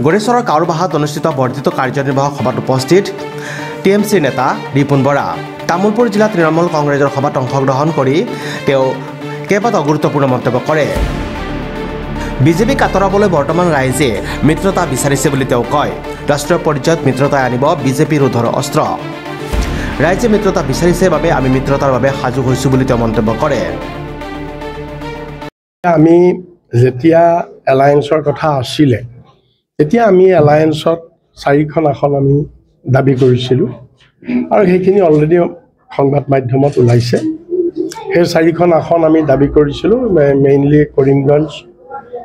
গড়েশ্বৰৰ কাউৰবাহাত অনুষ্ঠিত বৰ্ধিত কাৰ্যনিৰ্বাহক সভাত উপস্থিত টিএমচিৰ নেতা ৰিপুণ বৰা তামুলপুৰ জিলা তৃণমূল কংগ্ৰেছৰ সভাত অংশগ্ৰহণ কৰি তেওঁ কেইবাটাও গুৰুত্বপূৰ্ণ মন্তব্য কৰে। বিজেপিক আঁতৰাবলৈ বৰ্তমান ৰাইজে মিত্ৰতা বিচাৰিছে বুলি তেওঁ কয়। ৰাষ্ট্ৰীয় পৰ্যায়ত মিত্ৰতাই আনিব বিজেপিৰ ৰোধৰ অস্ত্ৰ। ৰাইজে মিত্ৰতা বিচাৰিছে বাবে আমি মিত্ৰতাৰ বাবে সাজু হৈছোঁ বুলি তেওঁ মন্তব্য কৰে। আমি যেতিয়া এলায়েন্সৰ কথা আছিলে তেতিয়া আমি এলায়েন্সত 4খন আসন আমি দাবী কৰিছিলোঁ আৰু সেইখিনি অলৰেডি সংবাদ মাধ্যমত ওলাইছে। সেই 4খন আসন আমি দাবী কৰিছিলোঁ, মেইনলি কৰিমগঞ্জ,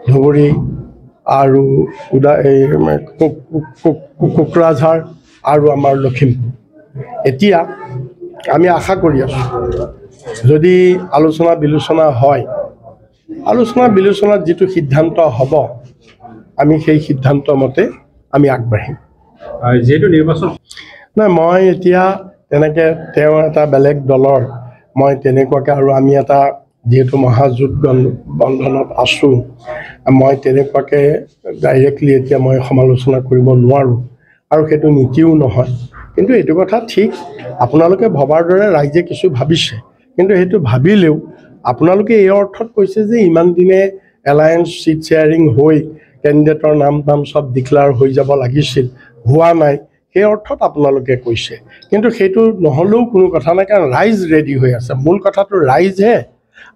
ধুবুৰী আৰু কোকৰাঝাৰ আৰু আমাৰ লখিমপুৰ। এতিয়া আমি আশা কৰি আছোঁ যদি আলোচনা বিলোচনা হয়, আলোচনা বিলোচনাত যিটো সিদ্ধান্ত হ'ব আমি সেই সিদ্ধান্ত মতে আমি আগবাঢ়িম। যেহেতু নিৰ্বাচন নাই, মই এতিয়া তেনেকৈ তেওঁ এটা বেলেগ দলৰ মই তেনেকুৱাকৈ আৰু আমি এটা যিহেতু মহাজোঁট বন্ধনত আছোঁ, মই তেনেকুৱাকৈ ডাইৰেক্টলি এতিয়া মই সমালোচনা কৰিব নোৱাৰোঁ আৰু সেইটো নীতিও নহয়। কিন্তু এইটো কথা ঠিক, আপোনালোকে ভবাৰ দৰে ৰাইজে কিছু ভাবিছে, কিন্তু সেইটো ভাবিলেও আপোনালোকে এই অৰ্থত কৈছে যে ইমান দিনে এলায়েন্স চিট শ্বেয়াৰিং হৈ কেণ্ডিডেটৰ নাম চব ডিক্লেয়াৰ হৈ যাব লাগিছিল, হোৱা নাই, সেই অৰ্থত আপোনালোকে কৈছে। কিন্তু সেইটো নহ'লেও কোনো কথা নাই, কাৰণ ৰাইজ ৰেডি হৈ আছে। মূল কথাটো ৰাইজহে,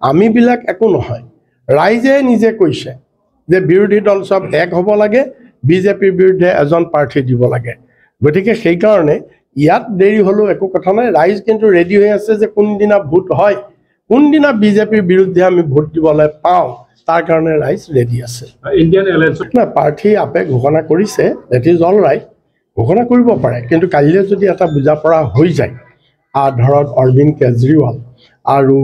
আমিবিলাক একো নহয়। ৰাইজে নিজে কৈছে যে বিৰোধী দল চব এক হ'ব লাগে, বিজেপিৰ বিৰুদ্ধে এজন প্ৰাৰ্থী দিব লাগে। গতিকে সেইকাৰণে ইয়াত দেৰি হ'লেও একো কথা নাই। ৰাইজ কিন্তু ৰেডি হৈ আছে যে কোনদিনা ভোট হয়, কোনদিনা বিজেপিৰ বিৰুদ্ধে আমি ভোট দিবলৈ পাওঁ, তাৰ কাৰণে ৰাইজ ৰেডি আছে। ইণ্ডিয়ান এলায়েন্সত প্ৰাৰ্থী আপে ঘোষণা কৰিছে, ডেট ইজ অল ৰাইট, ঘোষণা কৰিব পাৰে। কিন্তু কাইলৈ যদি এটা বুজা পৰা হৈ যায়, ধৰক অৰবিন্দ কেজৰিৱাল আৰু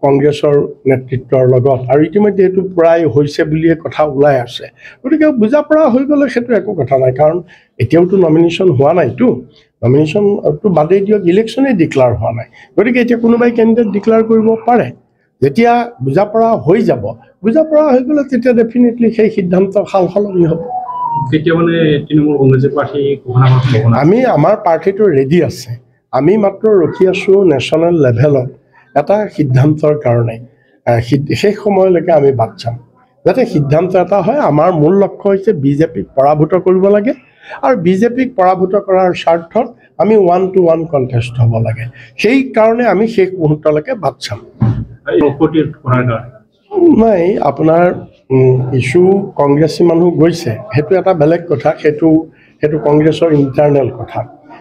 কংগ্ৰেছৰ নেতৃত্বৰ লগত, আৰু ইতিমধ্যে এইটো প্ৰায় হৈছে বুলিয়ে কথা ওলাই আছে, গতিকে বুজা পৰা হৈ গ'লে সেইটো একো কথা নাই। কাৰণ এতিয়াওতো নমিনেশ্যন হোৱা নাইতো, নমিনেশ্যনটো বাদেই দিয়ক, ইলেকশ্যনেই ডিক্লেয়াৰ হোৱা নাই। গতিকে এতিয়া কোনোবাই কেণ্ডিডেট ডিক্লেয়াৰ কৰিব পাৰে। যেতিয়া বুজা পৰা হৈ যাব, বুজা পৰা হৈ গ'লে তেতিয়া ডেফিনেটলি সেই সিদ্ধান্ত সাল সলনি হ'ব। কেতিয়া মানে তৃণমূল কংগ্ৰেছে প্ৰাৰ্থী ঘোষণা কৰিব? আমি আমাৰ প্ৰাৰ্থীটো ৰেডি আছে, আমি মাত্ৰ ৰখি আছোঁ নেশ্যনেল লেভেলত এটা সিদ্ধান্তৰ কাৰণে। সেই সময়লৈকে আমি বাট চাম যাতে সিদ্ধান্ত এটা হয়। আমাৰ মূল লক্ষ্য হৈছে বিজেপিক পৰাভূত কৰিব লাগে, আৰু বিজেপিক পৰাভূত কৰাৰ স্বাৰ্থত আমি 1-to-1 কণ্টেষ্ট হ'ব লাগে। সেইকাৰণে আমি শেষ মুহূৰ্তলৈকে বাট চাম। নাই, আপোনাৰ কিছু কংগ্ৰেছী মানুহ গৈছে, সেইটো এটা বেলেগ কথা, সেইটো কংগ্ৰেছৰ ইণ্টাৰনেল কথা।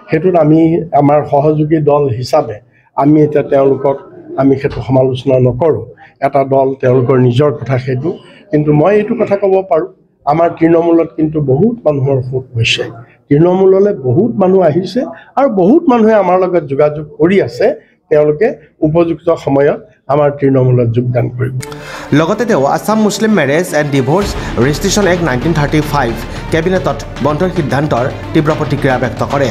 সেইটোত আমি আমাৰ সহযোগী দল হিচাপে আমি এতিয়া তেওঁলোকক আমি সেইটো সমালোচনা নকৰোঁ। এটা দল, তেওঁলোকৰ নিজৰ কথা সেইটো। কিন্তু মই এইটো কথা ক'ব পাৰোঁ, আমাৰ তৃণমূলত কিন্তু বহুত মানুহৰ সোঁত হৈছে, তৃণমূললৈ বহুত মানুহ আহিছে আৰু বহুত মানুহে আমাৰ লগত যোগাযোগ কৰি আছে, তেওঁলোকে উপযুক্ত সময়ত আমাৰ তৃণমূলত যোগদান কৰিব। লগতে তেওঁ Assam Muslim marriage and divorce registration act 1935 কেবিনেটত বন্ধৰ সিদ্ধান্তৰ তীব্ৰ প্ৰতিক্ৰিয়া ব্যক্ত কৰে।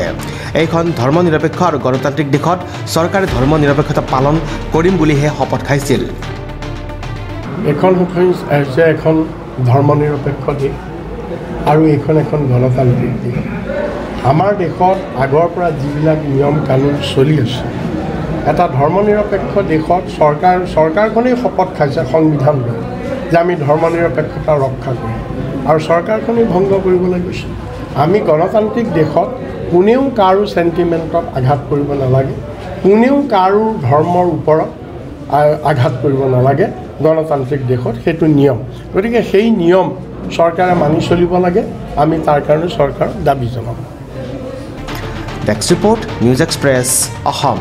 এইখন ধৰ্ম নিৰপেক্ষ আৰু গণতান্ত্ৰিক দিশত চৰকাৰে ধৰ্ম নিৰপেক্ষতা পালন কৰিম বুলিহে শপত খাইছিল। এইখন হৈছে এখন ধৰ্ম নিৰপেক্ষ দেশ আৰু এইখন এখন গণতান্ত্ৰিক দেশ। আমাৰ দেশত আগৰ পৰা যিবিলাক নিয়ম কানুন চলি আছে, এটা ধৰ্ম নিৰপেক্ষ দেশত চৰকাৰখনেই শপত খাইছে সংবিধান লৈ যে আমি ধৰ্ম নিৰপেক্ষতা ৰক্ষা কৰিম, আৰু চৰকাৰখনেই ভংগ কৰিবলৈ গৈছে। আমি গণতান্ত্ৰিক দেশত কোনেও কাৰো চেণ্টিমেণ্টত আঘাত কৰিব নালাগে, কোনেও কাৰো ধৰ্মৰ ওপৰত আঘাত কৰিব নালাগে। গণতান্ত্ৰিক দেশত সেইটো নিয়ম। গতিকে সেই নিয়ম চৰকাৰে মানি চলিব লাগে, আমি তাৰ কাৰণে চৰকাৰক দাবী জনাম। Desk report, news express, Assam.